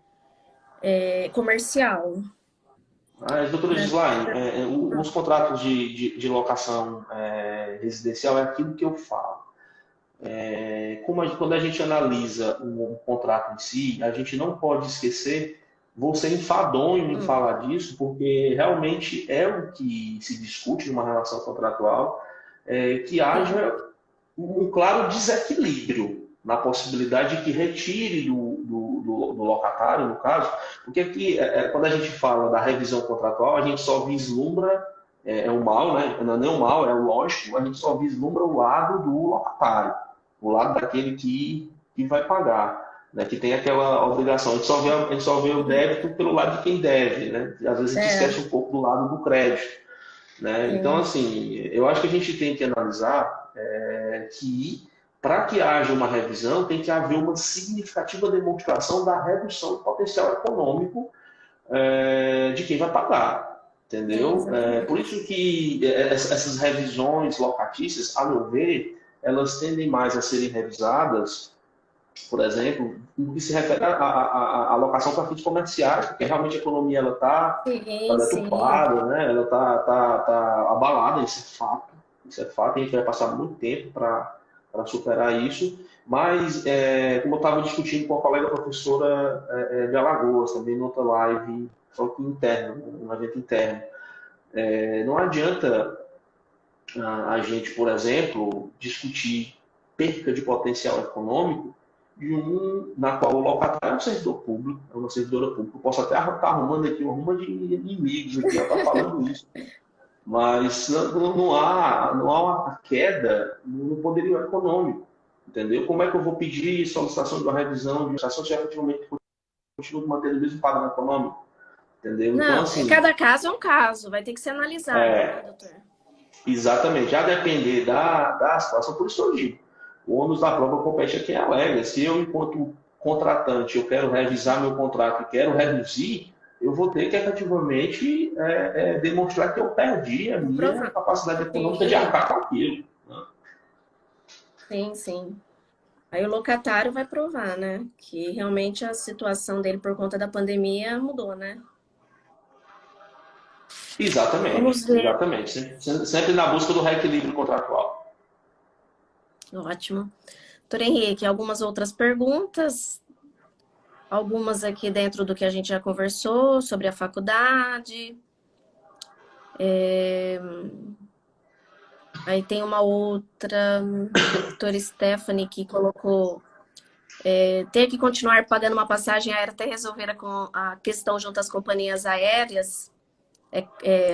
comercial. Mas, doutora Né? Gislaine, os contratos de locação residencial é aquilo que eu falo. Quando a gente analisa um contrato em si, a gente não pode esquecer, vou ser enfadonho em falar disso, porque realmente é o que se discute numa relação contratual, que haja um claro desequilíbrio na possibilidade de que retire do locatário, no caso, porque aqui, quando a gente fala da revisão contratual, a gente só vislumbra, o mal, né? Não é nem o mal, é o lógico, a gente só vislumbra o lado do locatário, o lado daquele que vai pagar, né? Que tem aquela obrigação. A gente só vê o débito pelo lado de quem deve, né? Às vezes a gente esquece um pouco do lado do crédito. Né? Então, assim, eu acho que a gente tem que analisar que, para que haja uma revisão, tem que haver uma significativa demonstração da redução do potencial econômico de quem vai pagar. Entendeu? Por isso que essas revisões locatícias, a meu ver, elas tendem mais a serem revisadas, por exemplo, no que se refere à alocação para fins comerciais, porque realmente a economia ela está Sim. deturpada, né? Ela tá abalada, isso é fato, a gente vai passar muito tempo para superar isso, mas, como eu estava discutindo com a colega professora de Alagoas, também em outra live, só que interno, um evento interno, não adianta a gente, por exemplo, discutir perca de potencial econômico na qual o locatário é um servidor público, é uma servidora pública. Eu posso até estar arrumando aqui uma ruma de inimigos aqui, estar falando isso. Mas não há uma queda no poderio econômico, entendeu? Como é que eu vou pedir solicitação de uma revisão de legislação se efetivamente continuo mantendo o mesmo padrão econômico, entendeu? Então, Não, assim, cada caso é um caso, vai ter que ser analisado, né, doutor? exatamente, a depender da situação, por isso que eu digo, o ônus da prova compete a quem alega. Se eu, enquanto contratante, eu quero revisar meu contrato e quero reduzir, eu vou ter que efetivamente demonstrar que eu perdi a minha Comprovar. capacidade econômica de arcar com aquilo. Né? Sim. Aí o locatário vai provar, né? Que realmente a situação dele por conta da pandemia mudou, né? Exatamente, Vamos ver. exatamente. Sempre na busca do reequilíbrio contratual. Ótimo. Doutor Henrique, algumas outras perguntas. Algumas aqui dentro do que a gente já conversou sobre a faculdade. Aí tem uma outra, doutora Stephanie, que colocou ter que continuar pagando uma passagem aérea até resolver a questão junto às companhias aéreas.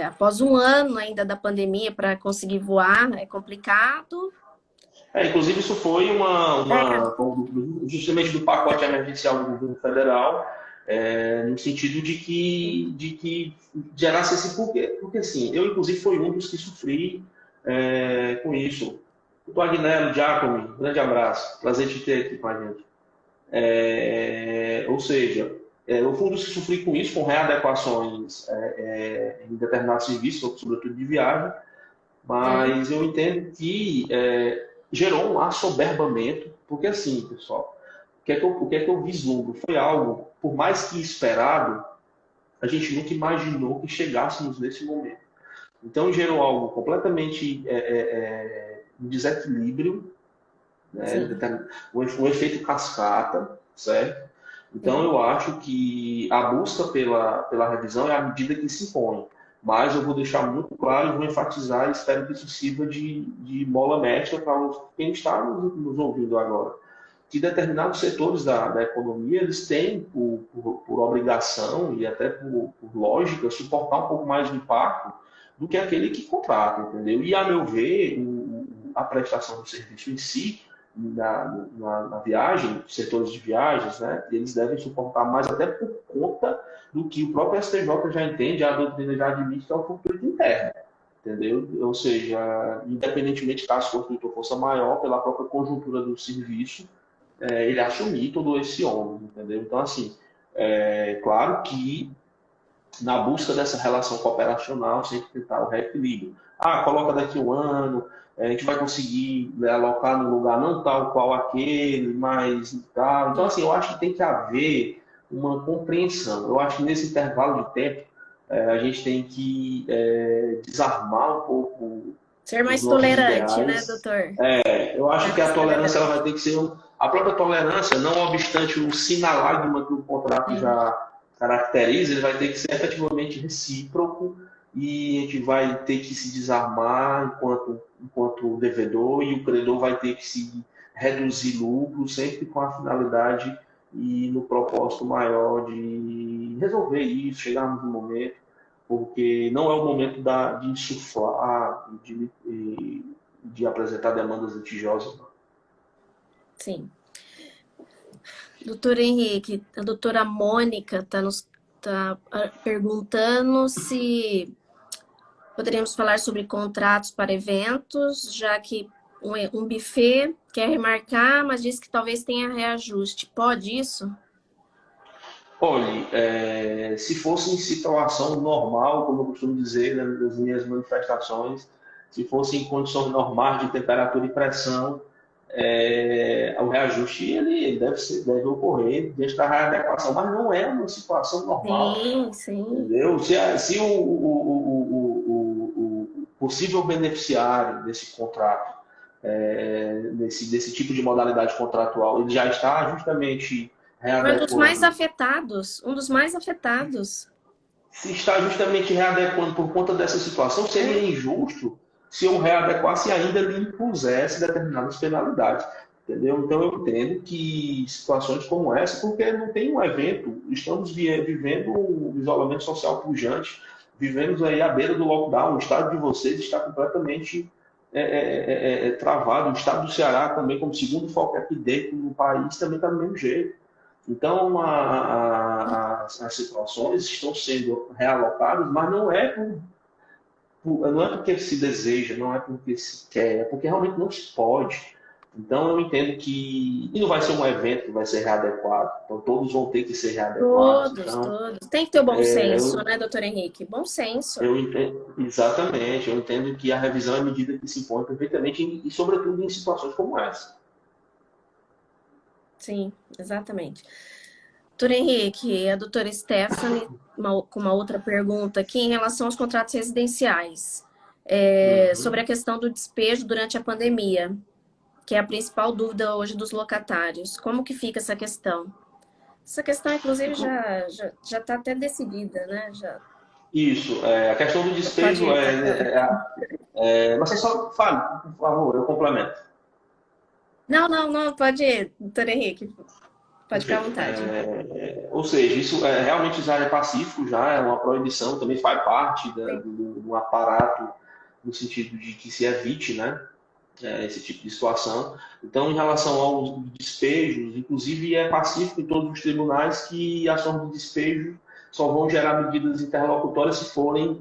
Após um ano ainda da pandemia para conseguir voar, é complicado. Inclusive, isso foi justamente do pacote emergencial do governo federal, no sentido de que gerasse esse porquê. Porque, assim, eu, inclusive, fui um dos que sofri com isso. O Agnello, Giacomi, grande abraço. Prazer te ter aqui com a gente. Ou seja, eu fui um dos que sofri com isso, com readequações em determinados serviços, sobretudo de viagem, mas eu entendo que gerou um assoberbamento, porque assim, pessoal, o que é que eu vislumbro? Foi algo, por mais que esperado, a gente nunca imaginou que chegássemos nesse momento. Então gerou algo completamente um desequilíbrio, né? Um efeito cascata, certo? Então eu acho que a busca pela revisão é a medida que se impõe. Mas eu vou deixar muito claro e vou enfatizar, e espero que isso sirva de mola mestra para quem está nos ouvindo agora, que determinados setores da economia eles têm por obrigação e até por lógica suportar um pouco mais de impacto do que aquele que contrata, entendeu? E a meu ver, a prestação do serviço em si na viagem, setores de viagens, né, eles devem suportar mais até por conta do que o próprio STJ já entende, a doutrina já admite que é o conflito interno, entendeu? Ou seja, independentemente caso o conflito fosse maior, pela própria conjuntura do serviço, ele assumir todo esse ônus, entendeu? Então, assim, claro que na busca dessa relação cooperacional, sempre tentar o reequilíbrio. Coloca daqui um ano, a gente vai conseguir, né, alocar no lugar não tal qual aquele, mas tal. Então, assim, eu acho que tem que haver uma compreensão. Eu acho que nesse intervalo de tempo, a gente tem que desarmar um pouco Ser os mais nossos tolerante, né, ideais. doutor? Eu acho Ser que a mais tolerância ela tolerante. vai ter que ser a própria tolerância, não obstante o sinalagma que o contrato Sim. já caracteriza, ele vai ter que ser efetivamente recíproco e a gente vai ter que se desarmar enquanto devedor e o credor vai ter que se reduzir lucro, sempre com a finalidade e no propósito maior de resolver isso, chegarmos no momento, porque não é o momento de insuflar, de apresentar demandas litigiosas. Sim. Doutor Henrique, a doutora Mônica tá perguntando se poderíamos falar sobre contratos para eventos, já que um buffet quer remarcar, mas diz que talvez tenha reajuste. Pode isso? Olhe, se fosse em situação normal, como eu costumo dizer, né, nas minhas manifestações, se fosse em condições normais de temperatura e pressão, o reajuste ele deve ocorrer diante da readequação, mas não é uma situação normal, Sim, sim. entendeu? Se o possível beneficiário desse contrato, desse tipo de modalidade contratual, ele já está justamente Foi um dos mais readequando. afetados, um dos mais afetados. Se está justamente readequando por conta dessa situação, seria É, injusto se eu readequasse e ainda lhe impusesse determinadas penalidades. Entendeu? Então, eu entendo que situações como essa, porque não tem um evento, estamos vivendo um isolamento social pujante, vivemos aí à beira do lockdown, o estado de vocês está completamente travado, o estado do Ceará também, como segundo foco aqui dentro do país, também está do mesmo jeito. Então, as situações estão sendo realocadas, mas não é porque se deseja, não é porque se quer, é porque realmente não se pode. Então, eu entendo que. E não vai ser um evento que vai ser readequado, então todos vão ter que ser readequados. todos, Então, todos. Tem que ter o bom senso, eu, né, doutor Henrique? Bom senso. eu entendo, exatamente, eu entendo que a revisão é a medida que se impõe perfeitamente, e sobretudo em situações como essa. Sim, exatamente. Doutor Henrique, a doutora Stephanie, com uma outra pergunta aqui em relação aos contratos residenciais. Sobre a Uhum. questão do despejo durante a pandemia, que é a principal dúvida hoje dos locatários. Como que fica essa questão? Essa questão, inclusive, já está até decidida, né? Já Isso, a questão do despejo pode falar. mas você só fale, por favor, eu complemento. Não, não, não, pode ir, doutor Henrique. Pode ficar à Perfeito. vontade. Ou seja, isso realmente já é pacífico, já é uma proibição, também faz parte Sim. do aparato no sentido de que se evite, né, esse tipo de situação. Então, em relação aos despejos, inclusive é pacífico em todos os tribunais que ações de despejo só vão gerar medidas interlocutórias se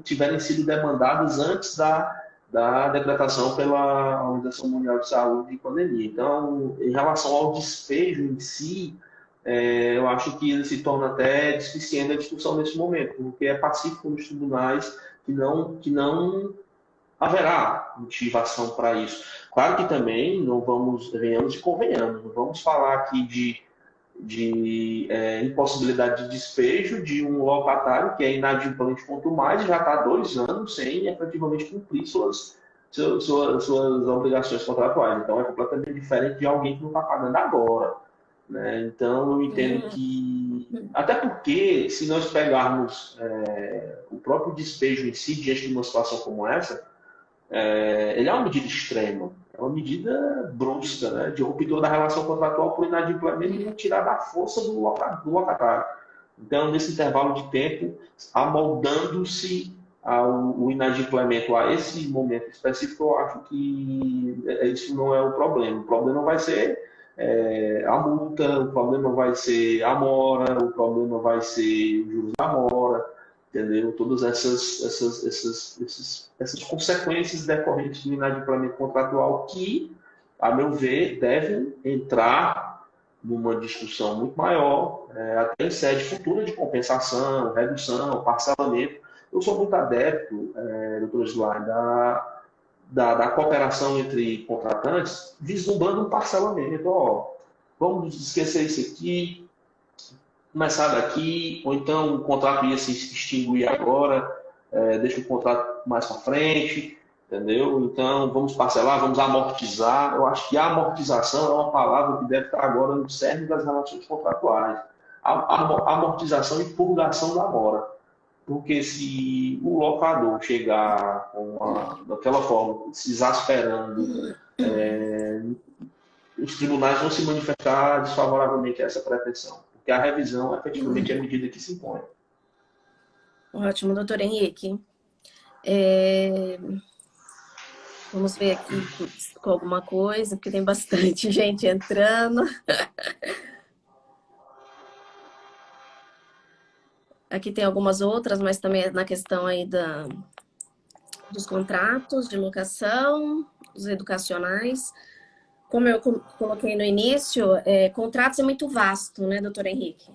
tiverem sido demandadas antes da decretação pela Organização Mundial de Saúde de pandemia. Então, em relação ao despejo em si, eu acho que ele se torna até deficiente a discussão nesse momento, porque é pacífico nos tribunais que não haverá motivação para isso. Claro que também não vamos, venhamos e convenhamos, não vamos falar aqui de impossibilidade de despejo de um locatário que é inadimplente quanto mais e já está há 2 anos sem efetivamente cumprir suas obrigações contratuais. Então é completamente diferente de alguém que não está pagando agora. Né? Então, eu entendo que. Até porque, se nós pegarmos o próprio despejo em si, diante de uma situação como essa, ele é uma medida extrema, é uma medida brusca, né? De ruptura da relação contratual por inadimplemento e tirar da força do locatário. Então, nesse intervalo de tempo, amoldando-se o inadimplemento a esse momento específico, eu acho que isso não é o problema. O problema vai ser a multa, o problema vai ser a mora, o problema vai ser o juros da mora, entendeu? Todas essas consequências decorrentes do inadimplemento contratual que, a meu ver, devem entrar numa discussão muito maior, até em sede futura de compensação, redução, parcelamento. Eu sou muito adepto, doutor Slay, da cooperação entre contratantes, vislumbrando um parcelamento. Ó, vamos esquecer isso aqui, começar daqui, ou então o contrato ia se extinguir agora, deixa o contrato mais para frente, entendeu? Então, vamos parcelar, vamos amortizar. Eu acho que a amortização é uma palavra que deve estar agora no cerne das relações contratuais. A amortização e purgação da mora. Porque se o locador chegar daquela forma, se exasperando, os tribunais vão se manifestar desfavoravelmente a essa pretensão. Porque a revisão, efetivamente, é a medida que se impõe. Ótimo, doutor Henrique. Vamos ver aqui com alguma coisa, porque tem bastante gente entrando. Aqui tem algumas outras, mas também na questão aí dos contratos de locação, os educacionais. Como eu coloquei no início, contratos é muito vasto, né, doutor Henrique?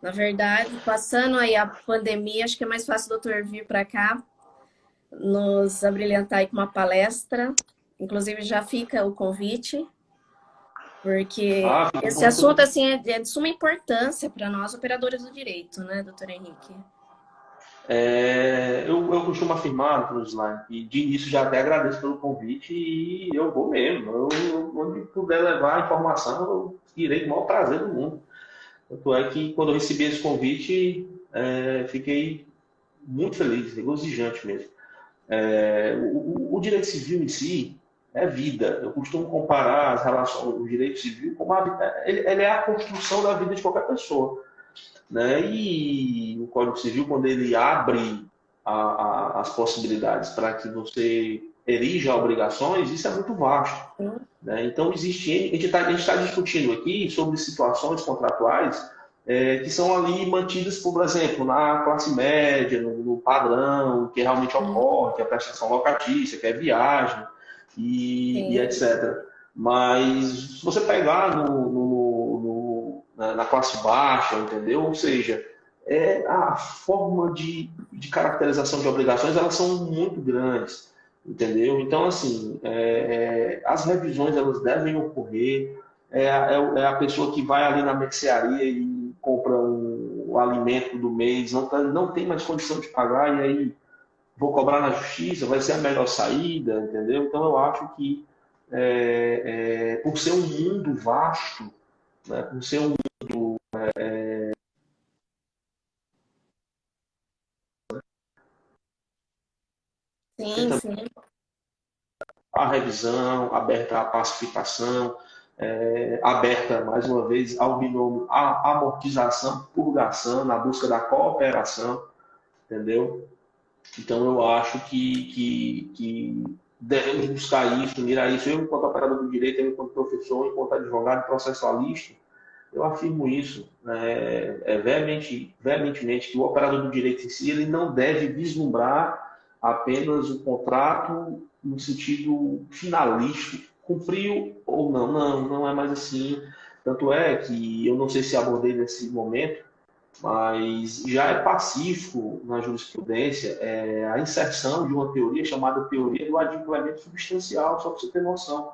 Na verdade, passando aí a pandemia, acho que é mais fácil o doutor vir para cá, nos abrilhantar aí com uma palestra. Inclusive, já fica o convite, porque esse assunto assim, é de suma importância para nós, operadores do direito, né, doutor Henrique? Eu costumo afirmar, doutor Slime, e de início já até agradeço pelo convite e eu vou mesmo. Onde puder levar a informação, eu irei com o maior prazer do mundo. Tanto é que quando eu recebi esse convite, fiquei muito feliz, regozijante mesmo. O direito civil em si é vida. Eu costumo comparar as relações do direito civil como ele é a construção da vida de qualquer pessoa, né? E o Código Civil, quando ele abre as possibilidades para que você erija obrigações, isso é muito vasto, né? Então, a gente está discutindo aqui sobre situações contratuais que são ali mantidas, por exemplo, na classe média, no padrão, que realmente ocorre, que é a prestação locatícia, que é viagem e etc. Mas se você pegar na classe baixa, entendeu? Ou seja, a forma de caracterização de obrigações, elas são muito grandes, entendeu? Então, assim, as revisões, elas devem ocorrer. É a pessoa que vai ali na mercearia e compra o alimento do mês, não tem mais condição de pagar, e aí vou cobrar na justiça, vai ser a melhor saída, entendeu? Então, eu acho que, por ser um mundo vasto, né, por ser um Sim. a revisão, aberta à pacificação, aberta, mais uma vez, ao binômio a amortização, purgação, na busca da cooperação, entendeu? Então, eu acho que devemos buscar isso, mirar isso. Eu, enquanto operador do direito, eu, enquanto professor, enquanto advogado processualista, eu afirmo isso veementemente, que o operador do direito em si ele não deve vislumbrar apenas o contrato no sentido finalístico, cumpriu ou não. Não é mais assim. Tanto é que eu não sei se abordei nesse momento, mas já é pacífico na jurisprudência a inserção de uma teoria chamada teoria do adimplemento substancial, só para você ter noção.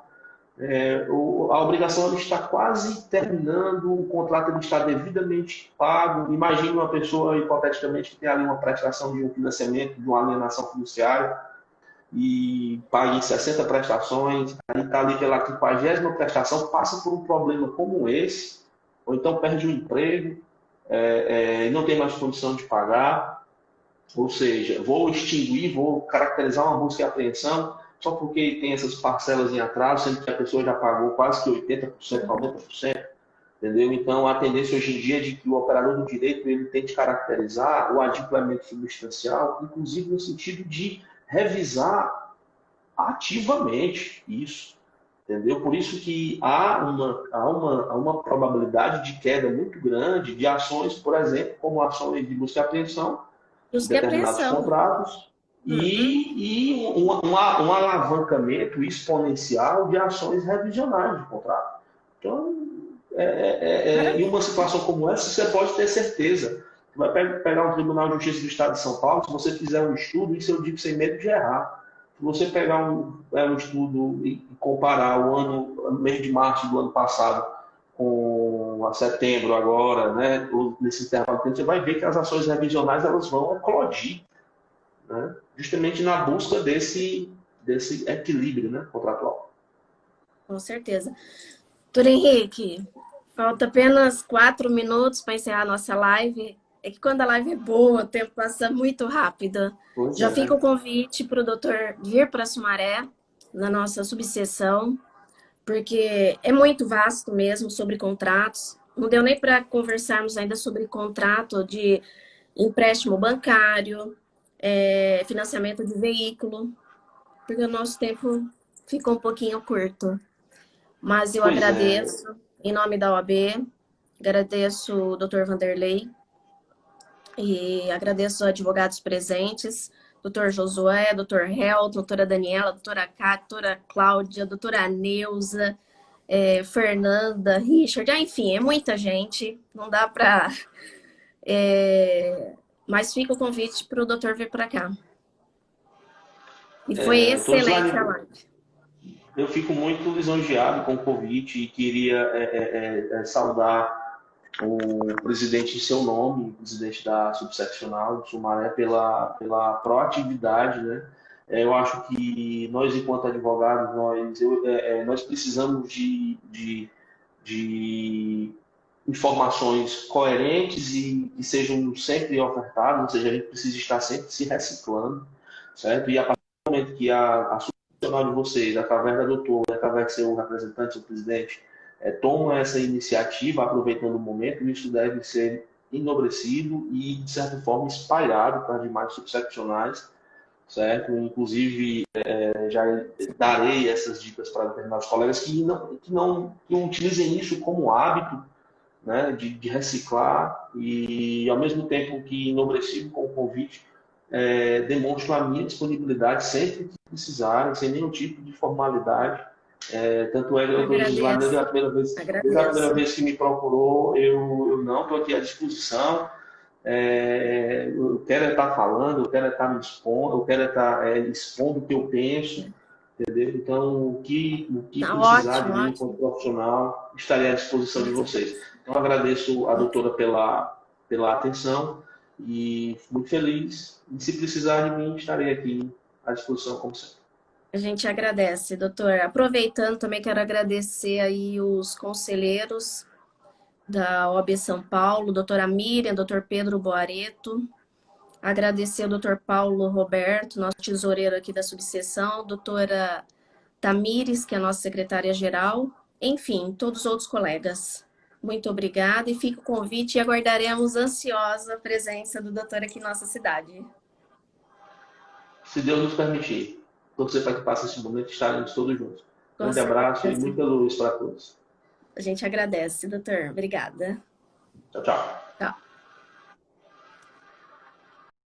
A obrigação ela está quase terminando, o contrato ele está devidamente pago. Imagine uma pessoa, hipoteticamente, que tem ali uma prestação de um financiamento, de uma alienação fiduciária, e paga em 60 prestações, aí está ali pela 50ª prestação, passa por um problema como esse, ou então perde o emprego, e não tem mais condição de pagar, ou seja, vou extinguir, vou caracterizar uma busca e apreensão, só porque tem essas parcelas em atraso, sendo que a pessoa já pagou quase que 80%, 90%, entendeu? Então, a tendência hoje em dia é de que o operador do direito ele tente caracterizar o adimplemento substancial, inclusive no sentido de revisar ativamente isso, entendeu? Por isso que há uma probabilidade de queda muito grande de ações, por exemplo, como ações de busca e apreensão, em Busca e determinados apreensão. contratos, e um alavancamento exponencial de ações revisionais de contrato. Então, em uma situação como essa, você pode ter certeza. Você vai pegar um Tribunal de Justiça do Estado de São Paulo, se você fizer um estudo, isso eu digo sem medo de errar. Se você pegar um estudo e comparar o mês de março do ano passado com a setembro agora, né, nesse intervalo de tempo, você vai ver que as ações revisionais elas vão eclodir, né, justamente na busca desse equilíbrio, né, contratual. Com certeza. Doutor Henrique, falta apenas 4 minutos para encerrar a nossa live. É que quando a live é boa, o tempo passa muito rápido. Pois Já é. fica o convite para o doutor vir para Sumaré, na nossa subseção, porque é muito vasto mesmo sobre contratos. Não deu nem para conversarmos ainda sobre contrato de empréstimo bancário, financiamento de veículo, porque o nosso tempo ficou um pouquinho curto. Mas eu Pois é. agradeço, em nome da OAB, agradeço o doutor Vanderlei e agradeço os advogados presentes, doutor Josué, doutor Hel, doutora Daniela, doutora Cá, doutora Cláudia, doutora Neuza, Fernanda, Richard, enfim, é muita gente, não dá para... Mas fica o convite para o doutor vir para cá. E foi excelente a live. Eu fico muito lisonjeado com o convite e queria saudar o presidente em seu nome, o presidente da subseccional do Sumaré, pela proatividade, né? Eu acho que nós, enquanto advogados, nós precisamos de informações coerentes e que sejam sempre ofertadas, ou seja, a gente precisa estar sempre se reciclando, certo? E a partir do momento que a subseccional de vocês, através da doutora, através do seu representante, seu presidente, toma essa iniciativa, aproveitando o momento, isso deve ser enobrecido e, de certa forma, espalhado para demais subseccionais, certo? Inclusive, já darei essas dicas para determinados colegas que não utilizem isso como hábito, né, de reciclar e, ao mesmo tempo que enobrecido com o convite, demonstro a minha disponibilidade sempre que precisarem, sem nenhum tipo de formalidade. Tanto é que eu estou lá desde a primeira vez que me procurou, eu não estou aqui à disposição. Eu quero estar falando, eu quero estar me expondo, eu quero estar expondo o que eu penso, entendeu? Então, o que precisar de mim como profissional, estarei à disposição de vocês. Então, agradeço a doutora pela atenção e muito feliz. E se precisar de mim, estarei aqui à disposição, como sempre. A gente agradece, doutor. Aproveitando, também quero agradecer aí os conselheiros da OAB São Paulo, doutora Miriam, doutor Pedro Boareto. Agradecer ao doutor Paulo Roberto, nosso tesoureiro aqui da subseção, doutora Tamires, que é a nossa secretária-geral, enfim, todos os outros colegas. Muito obrigada e fica o convite e aguardaremos ansiosa a presença do doutor aqui em nossa cidade. Se Deus nos permitir, torcer para que passe esse momento, estaremos todos juntos. Um grande abraço e muita luz para todos. A gente agradece, doutor. Obrigada. Tchau, tchau. Tchau.